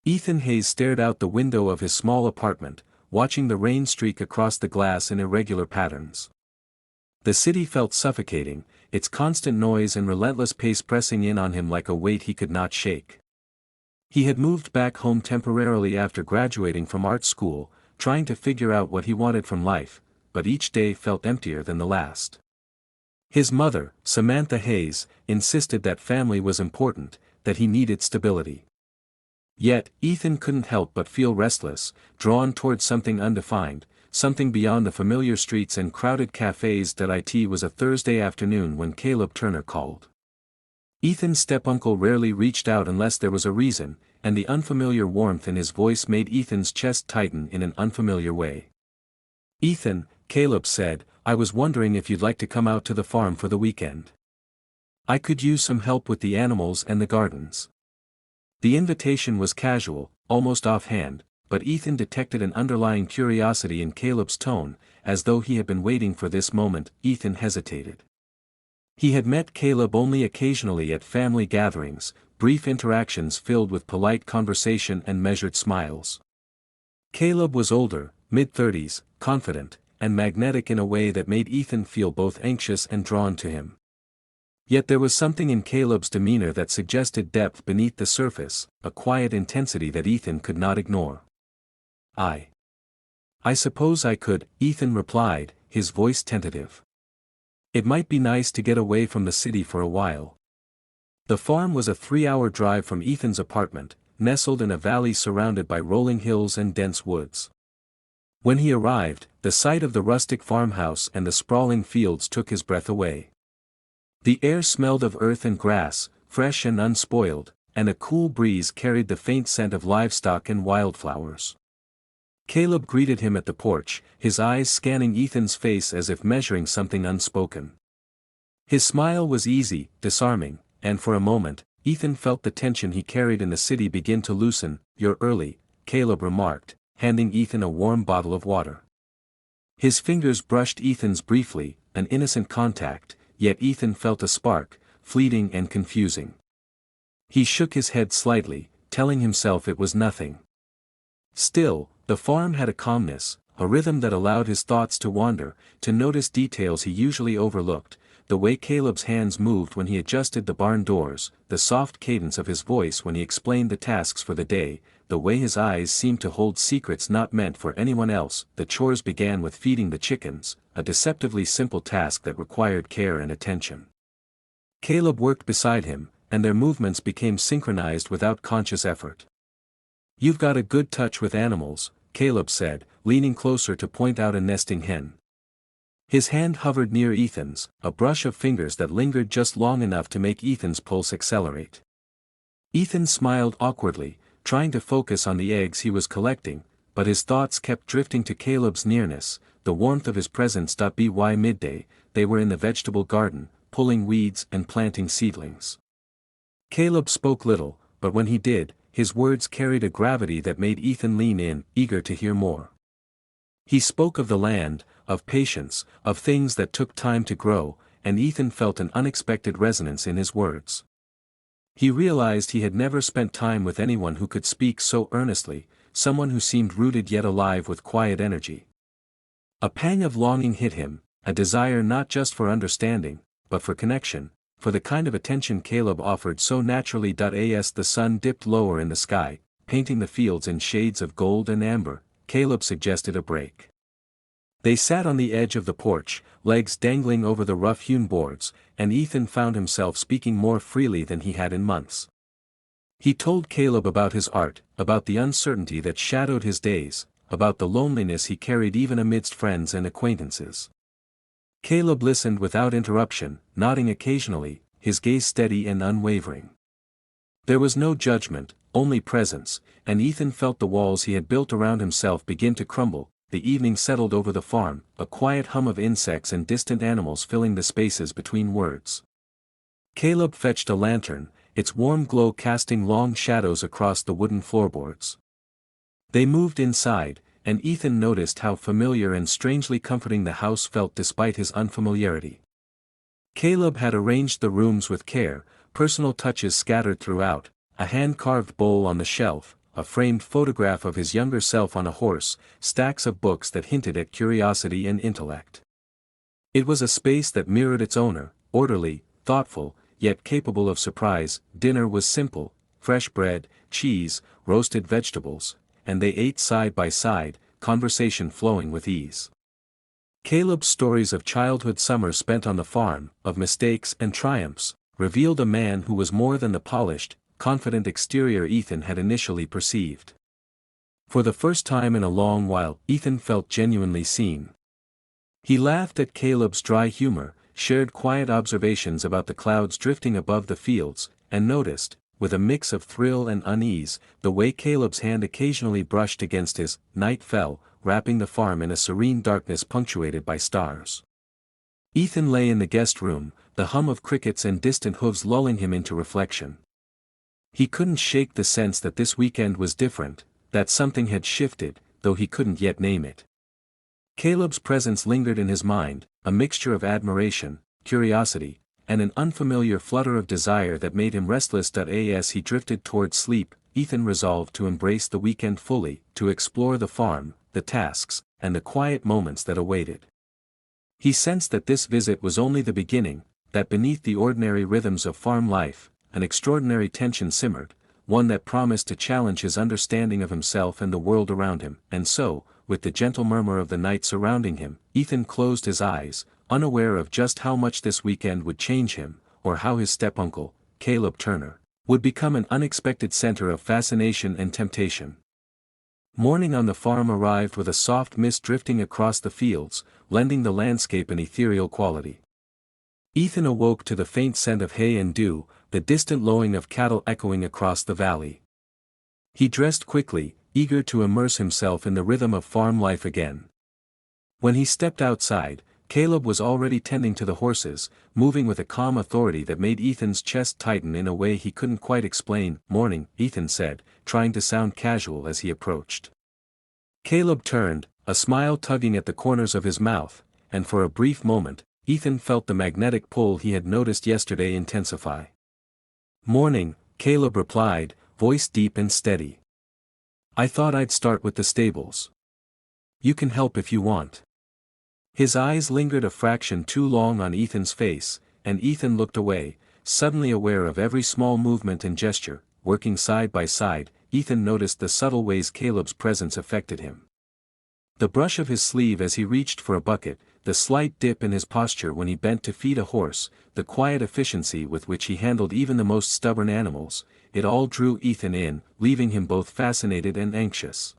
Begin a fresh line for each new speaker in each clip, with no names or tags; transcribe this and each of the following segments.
Ethan Hayes stared out the window of his small apartment, watching the rain streak across the glass in irregular patterns. The city felt suffocating, its constant noise and relentless pace pressing in on him like a weight he could not shake. He had moved back home temporarily after graduating from art school, trying to figure out what he wanted from life, but each day felt emptier than the last. His mother, Samantha Hayes, insisted that family was important, that he needed stability. Yet, Ethan couldn't help but feel restless, drawn towards something undefined, something beyond the familiar streets and crowded cafes. It was a Thursday afternoon when Caleb Turner called. Ethan's step-uncle rarely reached out unless there was a reason, and the unfamiliar warmth in his voice made Ethan's chest tighten in an unfamiliar way. "Ethan," Caleb said, "I was wondering if you'd like to come out to the farm for the weekend. I could use some help with the animals and the gardens." The invitation was casual, almost offhand, but Ethan detected an underlying curiosity in Caleb's tone, as though he had been waiting for this moment. Ethan hesitated. He had met Caleb only occasionally at family gatherings, brief interactions filled with polite conversation and measured smiles. Caleb was older, mid-30s, confident, and magnetic in a way that made Ethan feel both anxious and drawn to him. Yet there was something in Caleb's demeanor that suggested depth beneath the surface, a quiet intensity that Ethan could not ignore. I suppose I could," Ethan replied, his voice tentative. "It might be nice to get away from the city for a while." The farm was a 3-hour drive from Ethan's apartment, nestled in a valley surrounded by rolling hills and dense woods. When he arrived, the sight of the rustic farmhouse and the sprawling fields took his breath away. The air smelled of earth and grass, fresh and unspoiled, and a cool breeze carried the faint scent of livestock and wildflowers. Caleb greeted him at the porch, his eyes scanning Ethan's face as if measuring something unspoken. His smile was easy, disarming, and for a moment, Ethan felt the tension he carried in the city begin to loosen. "You're early," Caleb remarked, handing Ethan a warm bottle of water. His fingers brushed Ethan's briefly, an innocent contact, yet Ethan felt a spark, fleeting and confusing. He shook his head slightly, telling himself it was nothing. Still, the farm had a calmness, a rhythm that allowed his thoughts to wander, to notice details he usually overlooked, the way Caleb's hands moved when he adjusted the barn doors, the soft cadence of his voice when he explained the tasks for the day, the way his eyes seemed to hold secrets not meant for anyone else. The chores began with feeding the chickens, a deceptively simple task that required care and attention. Caleb worked beside him, and their movements became synchronized without conscious effort. "You've got a good touch with animals," Caleb said, leaning closer to point out a nesting hen. His hand hovered near Ethan's, a brush of fingers that lingered just long enough to make Ethan's pulse accelerate. Ethan smiled awkwardly, trying to focus on the eggs he was collecting, but his thoughts kept drifting to Caleb's nearness, the warmth of his presence. By midday, they were in the vegetable garden, pulling weeds and planting seedlings. Caleb spoke little, but when he did, his words carried a gravity that made Ethan lean in, eager to hear more. He spoke of the land, of patience, of things that took time to grow, and Ethan felt an unexpected resonance in his words. He realized he had never spent time with anyone who could speak so earnestly, someone who seemed rooted yet alive with quiet energy. A pang of longing hit him, a desire not just for understanding, but for connection, for the kind of attention Caleb offered so naturally. As the sun dipped lower in the sky, painting the fields in shades of gold and amber, Caleb suggested a break. They sat on the edge of the porch, legs dangling over the rough-hewn boards, and Ethan found himself speaking more freely than he had in months. He told Caleb about his art, about the uncertainty that shadowed his days, about the loneliness he carried even amidst friends and acquaintances. Caleb listened without interruption, nodding occasionally, his gaze steady and unwavering. There was no judgment, only presence, and Ethan felt the walls he had built around himself begin to crumble. The evening settled over the farm, a quiet hum of insects and distant animals filling the spaces between words. Caleb fetched a lantern, its warm glow casting long shadows across the wooden floorboards. They moved inside, and Ethan noticed how familiar and strangely comforting the house felt despite his unfamiliarity. Caleb had arranged the rooms with care, personal touches scattered throughout, a hand-carved bowl on the shelf, a framed photograph of his younger self on a horse, stacks of books that hinted at curiosity and intellect. It was a space that mirrored its owner, orderly, thoughtful, yet capable of surprise. Dinner was simple: fresh bread, cheese, roasted vegetables, and they ate side by side, conversation flowing with ease. Caleb's stories of childhood summers spent on the farm, of mistakes and triumphs, revealed a man who was more than the polished, confident exterior Ethan had initially perceived. For the first time in a long while, Ethan felt genuinely seen. He laughed at Caleb's dry humor, shared quiet observations about the clouds drifting above the fields, and noticed, with a mix of thrill and unease, the way Caleb's hand occasionally brushed against his. Night fell, wrapping the farm in a serene darkness punctuated by stars. Ethan lay in the guest room, the hum of crickets and distant hooves lulling him into reflection. He couldn't shake the sense that this weekend was different, that something had shifted, though he couldn't yet name it. Caleb's presence lingered in his mind, a mixture of admiration, curiosity, and an unfamiliar flutter of desire that made him restless. As he drifted towards sleep, Ethan resolved to embrace the weekend fully, to explore the farm, the tasks, and the quiet moments that awaited. He sensed that this visit was only the beginning, that beneath the ordinary rhythms of farm life, an extraordinary tension simmered, one that promised to challenge his understanding of himself and the world around him. And so, with the gentle murmur of the night surrounding him, Ethan closed his eyes, unaware of just how much this weekend would change him, or how his step-uncle, Caleb Turner, would become an unexpected center of fascination and temptation. Morning on the farm arrived with a soft mist drifting across the fields, lending the landscape an ethereal quality. Ethan awoke to the faint scent of hay and dew, the distant lowing of cattle echoing across the valley. He dressed quickly, eager to immerse himself in the rhythm of farm life again. When he stepped outside, Caleb was already tending to the horses, moving with a calm authority that made Ethan's chest tighten in a way he couldn't quite explain. "Morning," Ethan said, trying to sound casual as he approached. Caleb turned, a smile tugging at the corners of his mouth, and for a brief moment, Ethan felt the magnetic pull he had noticed yesterday intensify. "Morning," Caleb replied, voice deep and steady. "I thought I'd start with the stables. You can help if you want." His eyes lingered a fraction too long on Ethan's face, and Ethan looked away, suddenly aware of every small movement and gesture. Working side by side, Ethan noticed the subtle ways Caleb's presence affected him. The brush of his sleeve as he reached for a bucket, the slight dip in his posture when he bent to feed a horse, the quiet efficiency with which he handled even the most stubborn animals, it all drew Ethan in, leaving him both fascinated and anxious.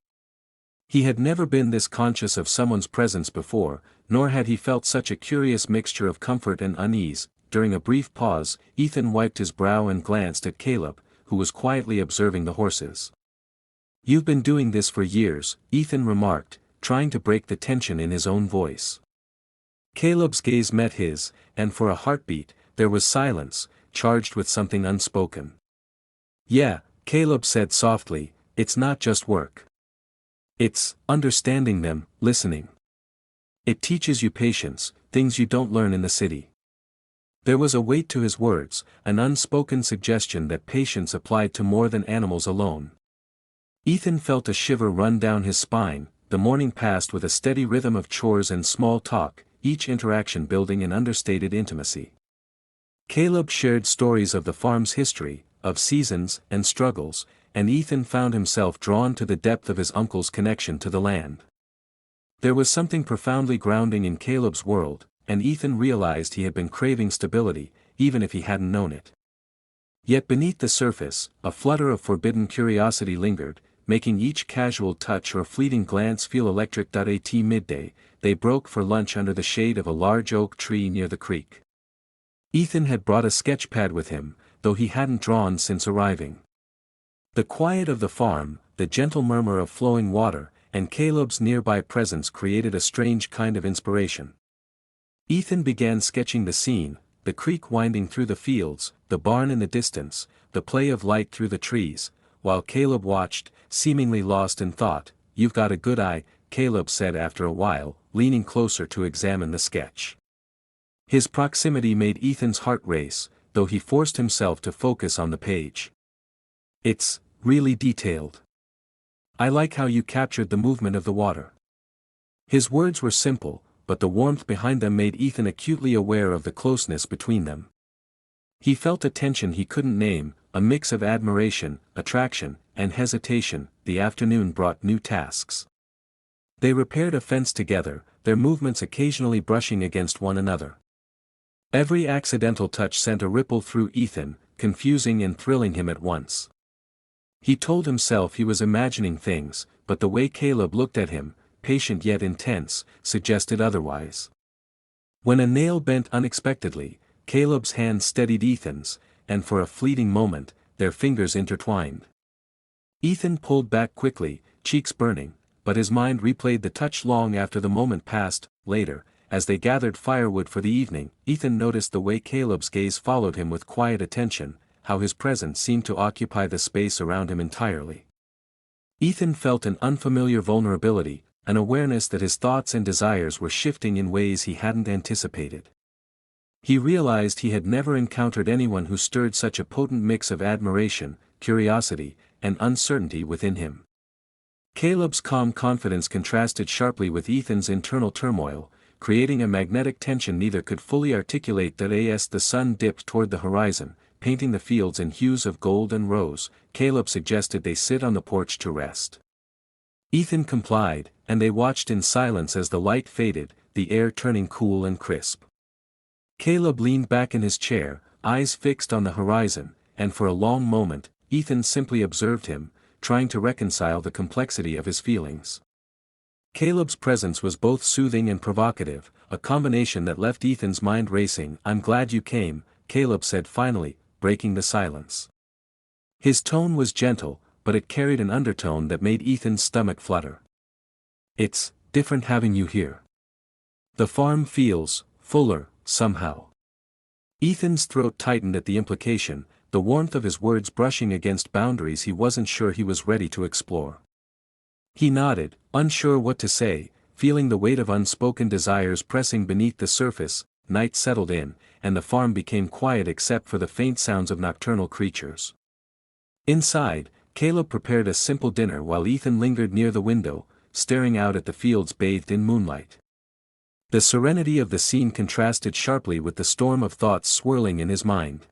He had never been this conscious of someone's presence before, nor had he felt such a curious mixture of comfort and unease. During a brief pause, Ethan wiped his brow and glanced at Caleb, who was quietly observing the horses. "You've been doing this for years," Ethan remarked, trying to break the tension in his own voice. Caleb's gaze met his, and for a heartbeat, there was silence, charged with something unspoken. "Yeah," Caleb said softly, "it's not just work. It's understanding them, listening. It teaches you patience, things you don't learn in the city." There was a weight to his words, an unspoken suggestion that patience applied to more than animals alone. Ethan felt a shiver run down his spine. The morning passed with a steady rhythm of chores and small talk, each interaction building an understated intimacy. Caleb shared stories of the farm's history, of seasons and struggles, and Ethan found himself drawn to the depth of his uncle's connection to the land. There was something profoundly grounding in Caleb's world, and Ethan realized he had been craving stability, even if he hadn't known it. Yet beneath the surface, a flutter of forbidden curiosity lingered, making each casual touch or fleeting glance feel electric. At midday, they broke for lunch under the shade of a large oak tree near the creek. Ethan had brought a sketch pad with him, though he hadn't drawn since arriving. The quiet of the farm, the gentle murmur of flowing water, and Caleb's nearby presence created a strange kind of inspiration. Ethan began sketching the scene, the creek winding through the fields, the barn in the distance, the play of light through the trees, while Caleb watched, seemingly lost in thought. "You've got a good eye," Caleb said after a while, leaning closer to examine the sketch. His proximity made Ethan's heart race, though he forced himself to focus on the page. "It's really detailed." I like how you captured the movement of the water." His words were simple, but the warmth behind them made Ethan acutely aware of the closeness between them. He felt a tension he couldn't name, a mix of admiration, attraction, and hesitation. The afternoon brought new tasks. They repaired a fence together, their movements occasionally brushing against one another. Every accidental touch sent a ripple through Ethan, confusing and thrilling him at once. He told himself he was imagining things, but the way Caleb looked at him, patient yet intense, suggested otherwise. When a nail bent unexpectedly, Caleb's hand steadied Ethan's, and for a fleeting moment, their fingers intertwined. Ethan pulled back quickly, cheeks burning, but his mind replayed the touch long after the moment passed. Later, as they gathered firewood for the evening, Ethan noticed the way Caleb's gaze followed him with quiet attention, how his presence seemed to occupy the space around him entirely. Ethan felt an unfamiliar vulnerability, an awareness that his thoughts and desires were shifting in ways he hadn't anticipated. He realized he had never encountered anyone who stirred such a potent mix of admiration, curiosity, and uncertainty within him. Caleb's calm confidence contrasted sharply with Ethan's internal turmoil, creating a magnetic tension neither could fully articulate. As the sun dipped toward the horizon, painting the fields in hues of gold and rose, Caleb suggested they sit on the porch to rest. Ethan complied, and they watched in silence as the light faded, the air turning cool and crisp. Caleb leaned back in his chair, eyes fixed on the horizon, and for a long moment, Ethan simply observed him, trying to reconcile the complexity of his feelings. Caleb's presence was both soothing and provocative, a combination that left Ethan's mind racing. "I'm glad you came," Caleb said finally, breaking the silence. His tone was gentle, but it carried an undertone that made Ethan's stomach flutter. "It's different having you here. The farm feels fuller, somehow." Ethan's throat tightened at the implication, the warmth of his words brushing against boundaries he wasn't sure he was ready to explore. He nodded, unsure what to say, feeling the weight of unspoken desires pressing beneath the surface. Night settled in, and the farm became quiet except for the faint sounds of nocturnal creatures. Inside, Caleb prepared a simple dinner while Ethan lingered near the window, staring out at the fields bathed in moonlight. The serenity of the scene contrasted sharply with the storm of thoughts swirling in his mind.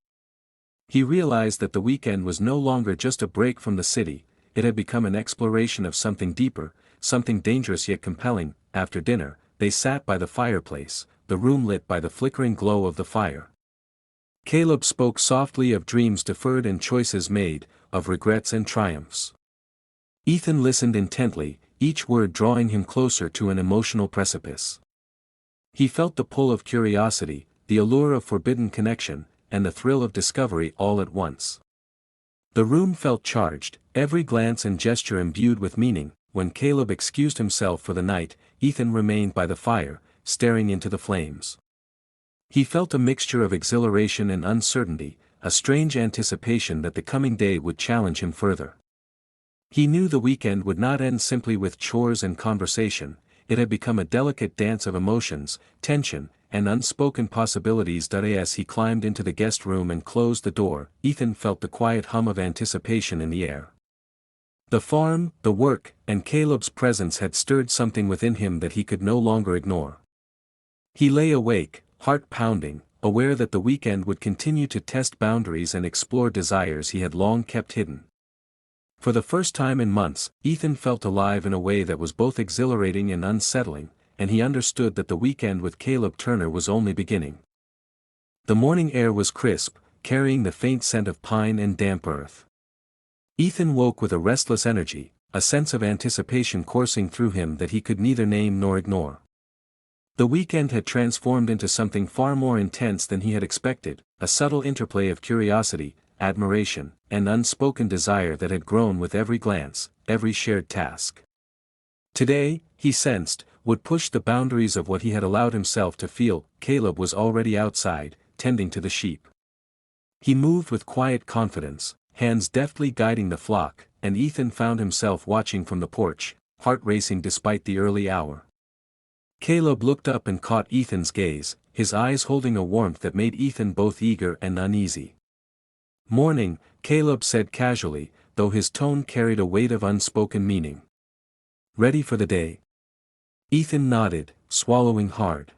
He realized that the weekend was no longer just a break from the city, it had become an exploration of something deeper, something dangerous yet compelling. After dinner, they sat by the fireplace, the room lit by the flickering glow of the fire. Caleb spoke softly of dreams deferred and choices made, of regrets and triumphs. Ethan listened intently, each word drawing him closer to an emotional precipice. He felt the pull of curiosity, the allure of forbidden connection, and the thrill of discovery all at once. The room felt charged, every glance and gesture imbued with meaning. When Caleb excused himself for the night, Ethan remained by the fire, staring into the flames. He felt a mixture of exhilaration and uncertainty, a strange anticipation that the coming day would challenge him further. He knew the weekend would not end simply with chores and conversation, it had become a delicate dance of emotions, tension, and unspoken possibilities. As he climbed into the guest room and closed the door, Ethan felt the quiet hum of anticipation in the air. The farm, the work, and Caleb's presence had stirred something within him that he could no longer ignore. He lay awake, heart pounding, aware that the weekend would continue to test boundaries and explore desires he had long kept hidden. For the first time in months, Ethan felt alive in a way that was both exhilarating and unsettling, and he understood that the weekend with Caleb Turner was only beginning. The morning air was crisp, carrying the faint scent of pine and damp earth. Ethan woke with a restless energy, a sense of anticipation coursing through him that he could neither name nor ignore. The weekend had transformed into something far more intense than he had expected, a subtle interplay of curiosity, admiration, and unspoken desire that had grown with every glance, every shared task. Today, he sensed, would push the boundaries of what he had allowed himself to feel. Caleb was already outside, tending to the sheep. He moved with quiet confidence, hands deftly guiding the flock, and Ethan found himself watching from the porch, heart racing despite the early hour. Caleb looked up and caught Ethan's gaze, his eyes holding a warmth that made Ethan both eager and uneasy. "Morning," Caleb said casually, though his tone carried a weight of unspoken meaning. "Ready for the day?" Ethan nodded, swallowing hard.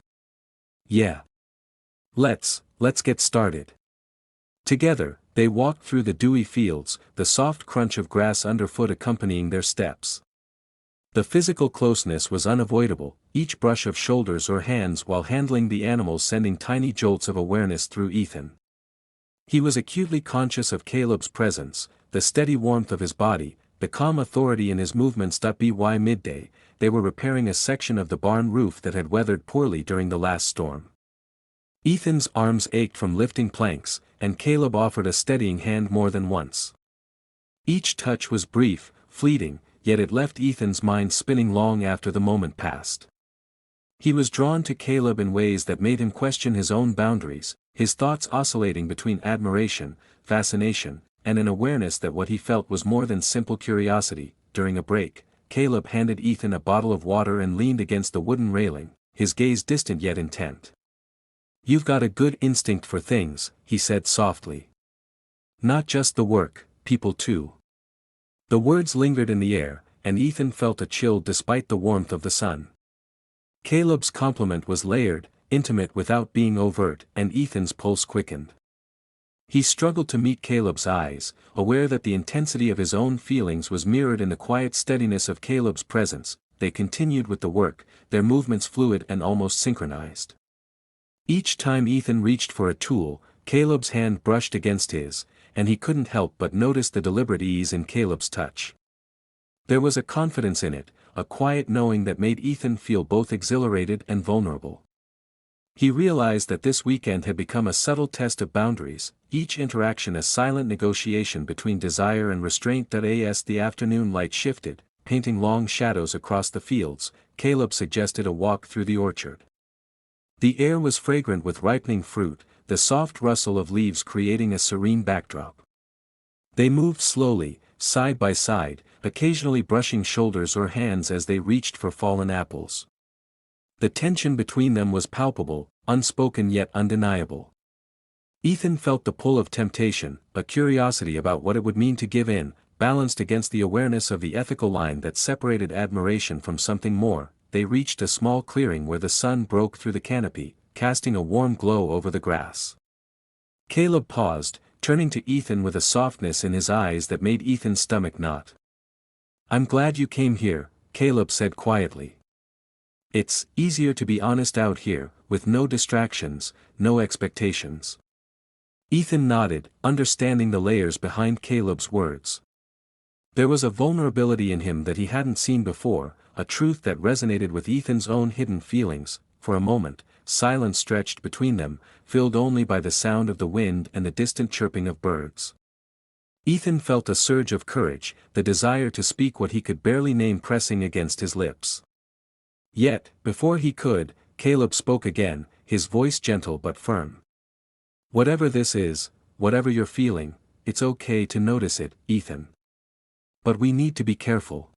"Yeah. Let's get started." Together, they walked through the dewy fields, the soft crunch of grass underfoot accompanying their steps. The physical closeness was unavoidable, each brush of shoulders or hands while handling the animals sending tiny jolts of awareness through Ethan. He was acutely conscious of Caleb's presence, the steady warmth of his body, the calm authority in his movements. By midday, they were repairing a section of the barn roof that had weathered poorly during the last storm. Ethan's arms ached from lifting planks, and Caleb offered a steadying hand more than once. Each touch was brief, fleeting, yet it left Ethan's mind spinning long after the moment passed. He was drawn to Caleb in ways that made him question his own boundaries, his thoughts oscillating between admiration, fascination, and an awareness that what he felt was more than simple curiosity. During a break, Caleb handed Ethan a bottle of water and leaned against the wooden railing, his gaze distant yet intent. "You've got a good instinct for things," he said softly. "Not just the work, people too." The words lingered in the air, and Ethan felt a chill despite the warmth of the sun. Caleb's compliment was layered, intimate without being overt, and Ethan's pulse quickened. He struggled to meet Caleb's eyes, aware that the intensity of his own feelings was mirrored in the quiet steadiness of Caleb's presence. They continued with the work, their movements fluid and almost synchronized. Each time Ethan reached for a tool, Caleb's hand brushed against his, and he couldn't help but notice the deliberate ease in Caleb's touch. There was a confidence in it, a quiet knowing that made Ethan feel both exhilarated and vulnerable. He realized that this weekend had become a subtle test of boundaries, each interaction a silent negotiation between desire and restraint. As the afternoon light shifted, painting long shadows across the fields, Caleb suggested a walk through the orchard. The air was fragrant with ripening fruit, the soft rustle of leaves creating a serene backdrop. They moved slowly, side by side, occasionally brushing shoulders or hands as they reached for fallen apples. The tension between them was palpable, unspoken yet undeniable. Ethan felt the pull of temptation, a curiosity about what it would mean to give in, balanced against the awareness of the ethical line that separated admiration from something more. They reached a small clearing where the sun broke through the canopy, casting a warm glow over the grass. Caleb paused, turning to Ethan with a softness in his eyes that made Ethan's stomach knot. "I'm glad you came here," Caleb said quietly. "It's easier to be honest out here, with no distractions, no expectations." Ethan nodded, understanding the layers behind Caleb's words. There was a vulnerability in him that he hadn't seen before, a truth that resonated with Ethan's own hidden feelings. For a moment, silence stretched between them, filled only by the sound of the wind and the distant chirping of birds. Ethan felt a surge of courage, the desire to speak what he could barely name pressing against his lips. Yet, before he could, Caleb spoke again, his voice gentle but firm. "Whatever this is, whatever you're feeling, it's okay to notice it, Ethan. But we need to be careful.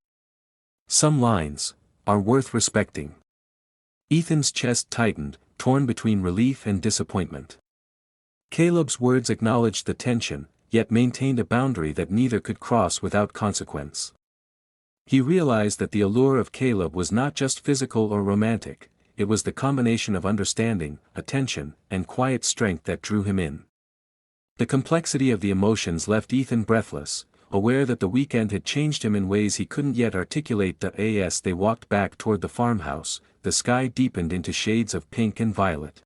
Some lines are worth respecting." Ethan's chest tightened, torn between relief and disappointment. Caleb's words acknowledged the tension, yet maintained a boundary that neither could cross without consequence. He realized that the allure of Caleb was not just physical or romantic, it was the combination of understanding, attention, and quiet strength that drew him in. The complexity of the emotions left Ethan breathless, aware that the weekend had changed him in ways he couldn't yet articulate. As they walked back toward the farmhouse, the sky deepened into shades of pink and violet.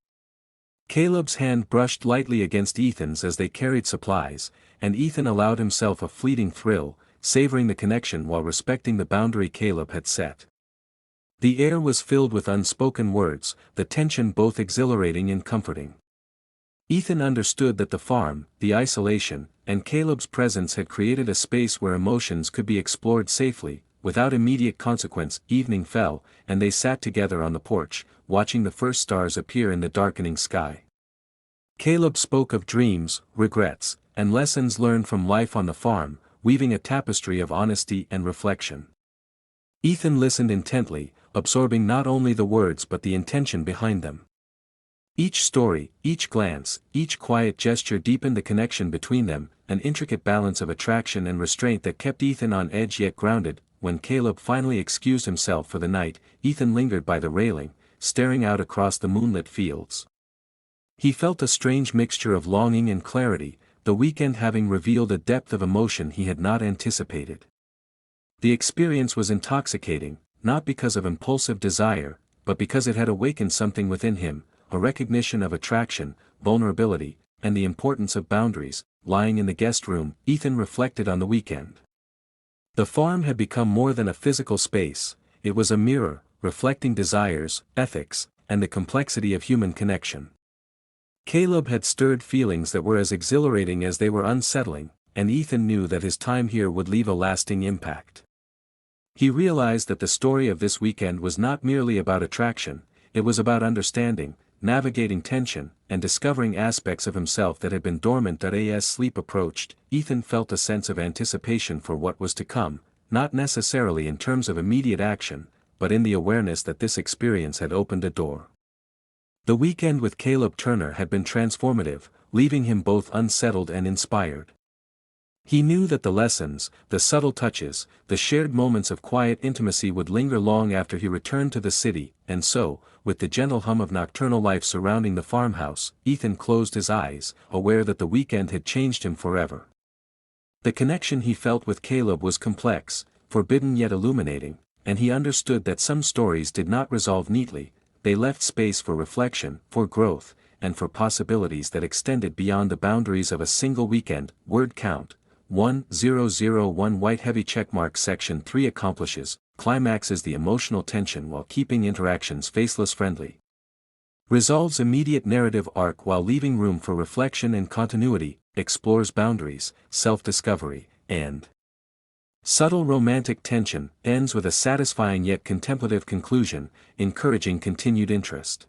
Caleb's hand brushed lightly against Ethan's as they carried supplies, and Ethan allowed himself a fleeting thrill, savoring the connection while respecting the boundary Caleb had set. The air was filled with unspoken words, the tension both exhilarating and comforting. Ethan understood that the farm, the isolation, and Caleb's presence had created a space where emotions could be explored safely, without immediate consequence. Evening fell, and they sat together on the porch, watching the first stars appear in the darkening sky. Caleb spoke of dreams, regrets, and lessons learned from life on the farm, weaving a tapestry of honesty and reflection. Ethan listened intently, absorbing not only the words but the intention behind them. Each story, each glance, each quiet gesture deepened the connection between them, an intricate balance of attraction and restraint that kept Ethan on edge yet grounded. When Caleb finally excused himself for the night, Ethan lingered by the railing, staring out across the moonlit fields. He felt a strange mixture of longing and clarity, the weekend having revealed a depth of emotion he had not anticipated. The experience was intoxicating, not because of impulsive desire, but because it had awakened something within him, a recognition of attraction, vulnerability, and the importance of boundaries. Lying in the guest room, Ethan reflected on the weekend. The farm had become more than a physical space, it was a mirror, reflecting desires, ethics, and the complexity of human connection. Caleb had stirred feelings that were as exhilarating as they were unsettling, and Ethan knew that his time here would leave a lasting impact. He realized that the story of this weekend was not merely about attraction, it was about understanding, navigating tension, and discovering aspects of himself that had been dormant. As sleep approached, Ethan felt a sense of anticipation for what was to come, not necessarily in terms of immediate action, but in the awareness that this experience had opened a door. The weekend with Caleb Turner had been transformative, leaving him both unsettled and inspired. He knew that the lessons, the subtle touches, the shared moments of quiet intimacy would linger long after he returned to the city, and so, with the gentle hum of nocturnal life surrounding the farmhouse, Ethan closed his eyes, aware that the weekend had changed him forever. The connection he felt with Caleb was complex, forbidden yet illuminating, and he understood that some stories did not resolve neatly, they left space for reflection, for growth, and for possibilities that extended beyond the boundaries of a single weekend. Word count 1001 white heavy checkmark. Section 3 accomplishes, climaxes the emotional tension while keeping interactions faceless friendly. Resolves immediate narrative arc while leaving room for reflection and continuity, explores boundaries, self-discovery, and subtle romantic tension, ends with a satisfying yet contemplative conclusion, encouraging continued interest.